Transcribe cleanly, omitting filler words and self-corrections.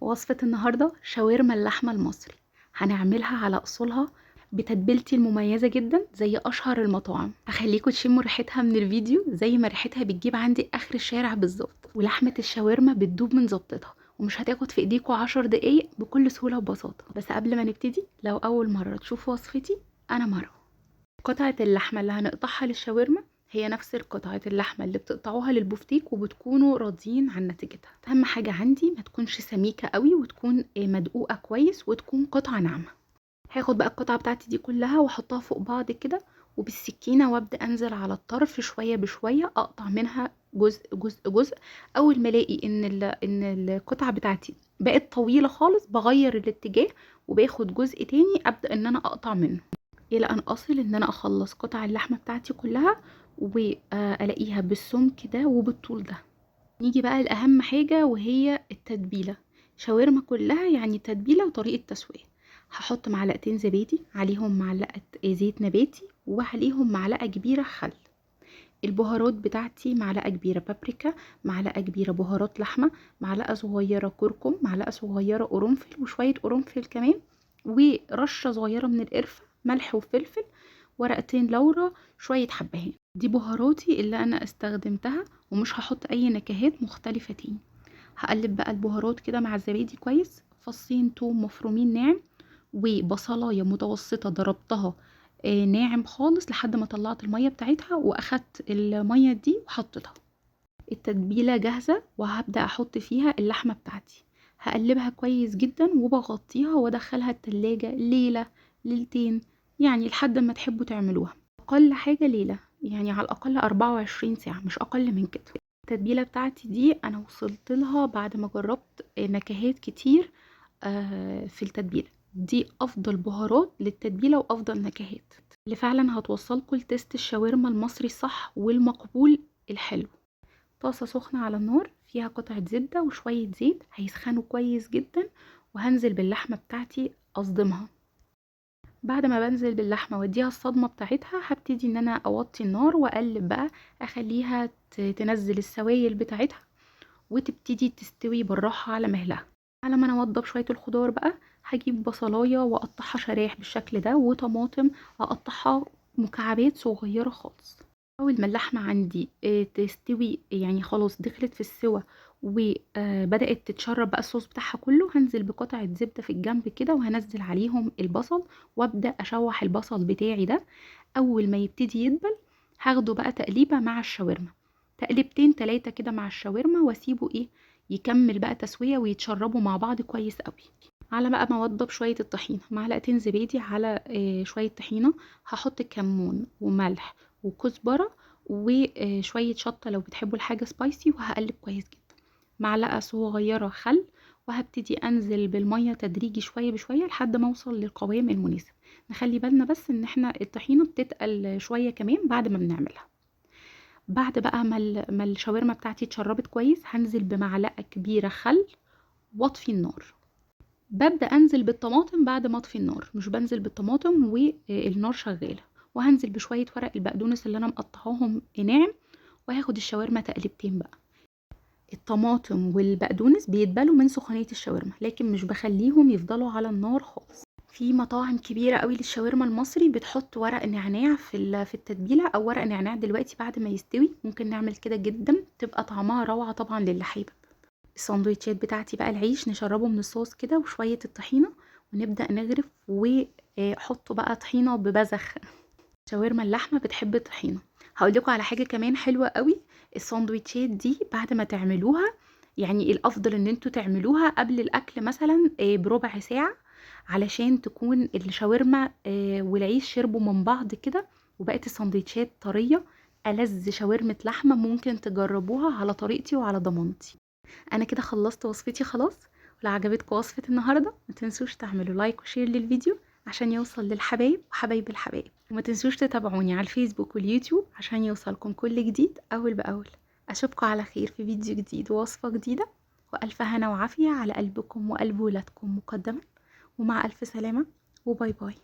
وصفة النهاردة شاورما اللحمة المصري. هنعملها على أصولها بتتبيلتي المميزة جدا زي أشهر المطاعم. هخليكم تشموا ريحتها من الفيديو زي ما ريحتها بتجيب عندي آخر الشارع بالظبط، ولحمة الشاورما بتدوب من ظبطتها ومش هتاخد في ايديكوا 10 دقايق بكل سهولة وبساطة. بس قبل ما نبتدي، لو أول مرة تشوفوا وصفتي، أنا مروة. قطعة اللحمة اللي هنقطعها للشاورما هي نفس قطعة اللحمة اللي بتقطعوها للبفتيك وبتكونوا راضيين عن نتيجتها. اهم حاجة عندي ما تكونش سميكة قوي وتكون مدقوقة كويس وتكون قطعة ناعمة. هاخد بقى القطعة بتاعتي دي كلها واحطها فوق بعض كده وبالسكينة وابدأ انزل على الطرف شوية بشوية، اقطع منها جزء جزء جزء. اول ما الاقي ان القطعة بتاعتي بقت طويلة خالص بغير الاتجاه وباخد جزء تاني ابدأ ان انا اقطع منه الى ان اصل ان انا اخلص قطع اللحمه بتاعتي كلها والاقيها بالسمك ده وبالطول ده. نيجي بقى لاهم حاجه وهي التتبيله. شاورما كلها يعني تتبيله وطريقه تسويه. هحط معلقتين زبادي، عليهم معلقه زيت نباتي، وعليهم معلقه كبيره خل. البهارات بتاعتي معلقه كبيره بابريكا، معلقه كبيره بهارات لحمه، معلقه صغيره كركم، معلقه صغيره قرنفل وشويه قرنفل كمان، ورشه صغيره من القرفه، ملح وفلفل، ورقتين لورا، شويه حبهان. دي بهاراتي اللي انا استخدمتها ومش هحط اي نكهات مختلفه تاني. هقلب بقى البهارات كده مع الزبادي كويس. فصين توم مفرومين ناعم، وبصلايه متوسطه ضربتها ناعم خالص لحد ما طلعت الميه بتاعتها واخدت الميه دي وحطيتها. التتبيله جاهزه وهبدا احط فيها اللحمه بتاعتي. هقلبها كويس جدا وبغطيها وادخلها التلاجة ليله ليلتين، يعني لحد ما تحبوا تعملوها. اقل حاجه ليله، يعني على الاقل 24 ساعه، مش اقل من كده. التتبيله بتاعتي دي انا وصلت لها بعد ما جربت نكهات كتير في التتبيله دي. افضل بهارات للتتبيله وافضل نكهات اللي فعلا هتوصلكوا لتست الشاورما المصري الصح والمقبول الحلو. طاسه سخنه على النار فيها قطعه زبده وشويه زيت هيسخنوا كويس جدا، وهنزل باللحمه بتاعتي اصدمها. بعد ما بنزل باللحمه واديها الصدمه بتاعتها هبتدي ان انا اوطي النار واقلب بقى، اخليها تنزل السوائل بتاعتها وتبتدي تستوي بالراحه على مهلها. على ما انا اوضب شويه الخضار بقى، هجيب بصلايه واقطعها شرايح بالشكل ده، وطماطم اقطعها مكعبات صغيره خالص. اول ما اللحمه عندي تستوي، يعني خلاص دخلت في السوا وبدات تتشرب بقى الصوص بتاعها كله، هنزل بقطعه زبده في الجنب كده وهنزل عليهم البصل وابدا اشوح البصل بتاعي ده. اول ما يبتدي يدبل هاخده بقى تقليبه مع الشاورما، تقليبتين 3 كده مع الشاورما، واسيبه يكمل بقى تسويه ويتشربوا مع بعض كويس قوي. على بقى ما اوضب شويه الطحينه، معلقتين زبادي على شويه طحينه. هحط كمون وملح وكزبره وشويه شطه لو بتحبوا الحاجه سبايسي، وهقلب كويس جدا. معلقه صغيره خل، وهبتدي انزل بالميه تدريجي شويه بشويه لحد ما اوصل للقوام المناسب. نخلي بالنا بس ان احنا الطحينه بتتقل شويه كمان بعد ما بنعملها. بعد بقى ما الشاورما بتاعتي اتشربت كويس، هنزل بمعلقه كبيره خل واطفي النار. ببدأ انزل بالطماطم بعد ما اطفي النار، مش بنزل بالطماطم والنار شغاله. وهنزل بشويه ورق البقدونس اللي انا مقطعاهم ناعم، وهاخد الشاورما تقلبتين بقى. الطماطم والبقدونس بيتبلوا من سخونيه الشاورما، لكن مش بخليهم يفضلوا على النار خالص. في مطاعم كبيره قوي للشاورما المصري بتحط ورق نعناع في التتبيله، او ورق نعناع دلوقتي بعد ما يستوي ممكن نعمل كده جدا، تبقى طعمها روعه طبعا للي حابب. الساندوتشات بتاعتي بقى، العيش نشربه من الصوص كده وشويه الطحينه، ونبدا نغرف وحطوا بقى طحينه ببذخ. شاورما اللحمه بتحب الطحينه. هقول لكم على حاجه كمان حلوه قوي. الساندوتشات دي بعد ما تعملوها، يعني الافضل ان انتوا تعملوها قبل الاكل مثلا بربع ساعه، علشان تكون الشاورما والعيش شربوا من بعض كده وبقت الساندوتشات طريه. ألذ شاورمه لحمه ممكن تجربوها على طريقتي وعلى ضمانتي. انا كده خلصت وصفتي خلاص. ولو عجبتكم وصفة النهاردة ما تنسوش تعملوا لايك وشير للفيديو عشان يوصل للحبايب وحبايب الحبايب، وما تنسوش تتابعوني على الفيسبوك واليوتيوب عشان يوصلكم كل جديد اول باول. اشوفكم على خير في فيديو جديد ووصفة جديدة، والف هنا وعافية على قلبكم وقلب ولادكم مقدما، ومع الف سلامة، وباي باي.